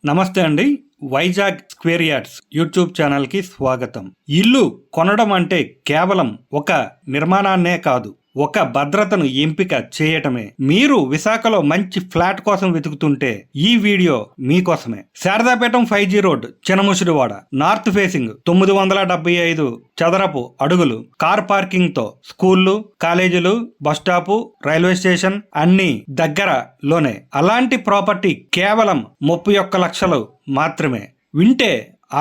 నమస్తే అండి. Vizag square yards YouTube ఛానల్కి స్వాగతం. ఇల్లు కొనడం అంటే కేవలం ఒక నిర్మాణాన్నే కాదు, ఒక భద్రతను ఎంపిక చేయటమే. మీరు విశాఖలో మంచి ఫ్లాట్ కోసం వెతుకుతుంటే ఈ వీడియో మీకోసమే. శారదాపేటం 5G రోడ్, చినముసిడివాడ, నార్త్ ఫేసింగ్, 975 చదరపు అడుగులు, కార్ పార్కింగ్ తో స్కూళ్లు, కాలేజీలు, బస్టాపు, రైల్వే స్టేషన్ అన్ని దగ్గరలోనే. అలాంటి ప్రాపర్టీ కేవలం 31 లక్షలు మాత్రమే. వింటే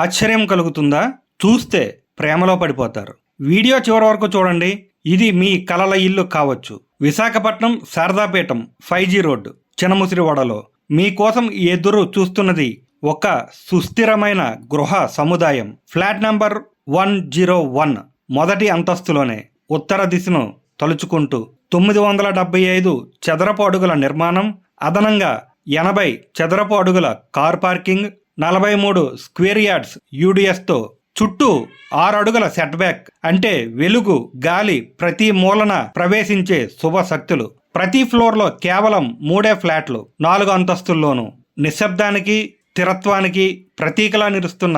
ఆశ్చర్యం కలుగుతుందా? చూస్తే ప్రేమలో పడిపోతారు. వీడియో చివరి వరకు చూడండి. ఇది మీ కలల ఇల్లు కావచ్చు. విశాఖపట్నం శారదాపేటం 5G రోడ్డు, చినముసిరివాడలో మీకోసం ఎదురు చూస్తున్నది ఒక సుస్థిరమైన గృహ సముదాయం. ఫ్లాట్ నంబర్ 101 మొదటి అంతస్తులోనే ఉత్తర దిశను తలుచుకుంటూ 975 చదరపు అడుగుల నిర్మాణం, అదనంగా 80 చదరపు అడుగుల కార్ పార్కింగ్, 43 స్క్వేర్ యార్డ్స్ యూడిఎస్తో చుట్టూ 6 అడుగుల సెట్ బ్యాక్ అంటే వెలుగు, గాలి ప్రతి మూలన ప్రవేశించే శుభ శక్తులు. ప్రతి ఫ్లోర్లో కేవలం 3 ఫ్లాట్లు, 4 అంతస్తుల్లోనూ నిశ్శబ్దానికి, స్థిరత్వానికి ప్రతీకలా నిలుస్తున్న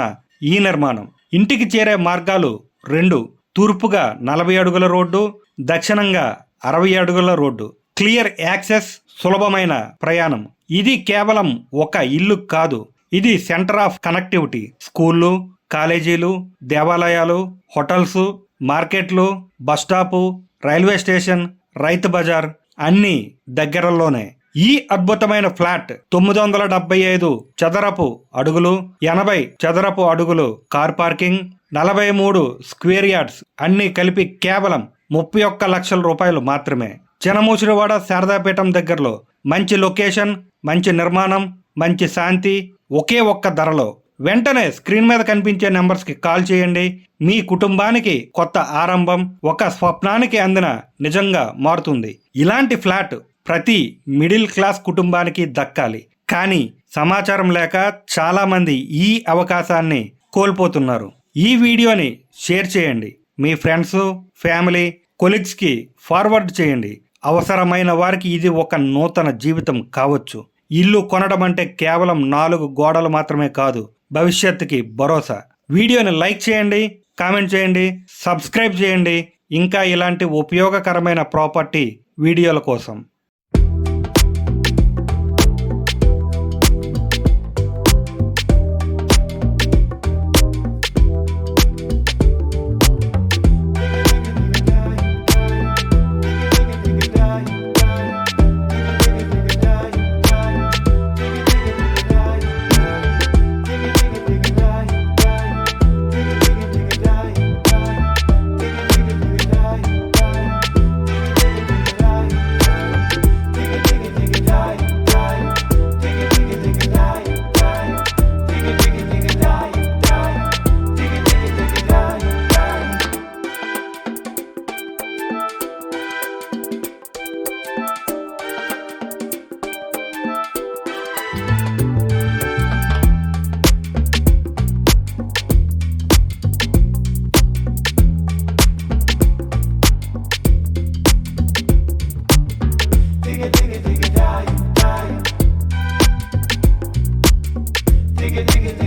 ఈ నిర్మాణం. ఇంటికి చేరే మార్గాలు 2. తూర్పుగా 40 అడుగుల రోడ్డు, దక్షిణంగా 60 అడుగుల రోడ్డు. క్లియర్ యాక్సెస్, సులభమైన ప్రయాణం. ఇది కేవలం ఒక ఇల్లు కాదు, ఇది సెంటర్ ఆఫ్ కనెక్టివిటీ. స్కూళ్ళు, కాలేజీలు, దేవాలయాలు, హోటల్స్, మార్కెట్లు, bus stop, railway station, Rythu Bazar అన్నీ దగ్గరలోనే. ఈ అద్భుతమైన ఫ్లాట్ 975 చదరపు అడుగులు, 80 చదరపు అడుగులు కార్ పార్కింగ్, 43 స్క్వేర్ యార్డ్స్ అన్నీ కలిపి కేవలం 31 లక్షల రూపాయలు మాత్రమే. చినముసిరివాడ శారదాపేటం దగ్గరలో మంచి లొకేషన్, మంచి నిర్మాణం, మంచి శాంతి ఒకే ఒక్క ధరలో. వెంటనే స్క్రీన్ మీద కనిపించే నెంబర్స్కి కాల్ చేయండి. మీ కుటుంబానికి కొత్త ఆరంభం, ఒక స్వప్నానికి అందిన నిజంగా మారుతుంది. ఇలాంటి ఫ్లాట్ ప్రతి మిడిల్ క్లాస్ కుటుంబానికి దక్కాలి. కానీ సమాచారం లేక చాలామంది ఈ అవకాశాన్ని కోల్పోతున్నారు. ఈ వీడియోని షేర్ చేయండి. మీ ఫ్రెండ్స్, ఫ్యామిలీ, కొలీగ్స్కి ఫార్వర్డ్ చేయండి. అవసరమైన వారికి ఇది ఒక నూతన జీవితం కావచ్చు. ఇల్లు కొనడం అంటే కేవలం 4 గోడలు మాత్రమే కాదు, భవిష్యత్తుకి భరోసా. వీడియోని లైక్ చేయండి, కామెంట్ చేయండి, సబ్స్క్రైబ్ చేయండి. ఇంకా ఇలాంటి ఉపయోగకరమైన ప్రాపర్టీ వీడియోల కోసం. Digga, digga, digga.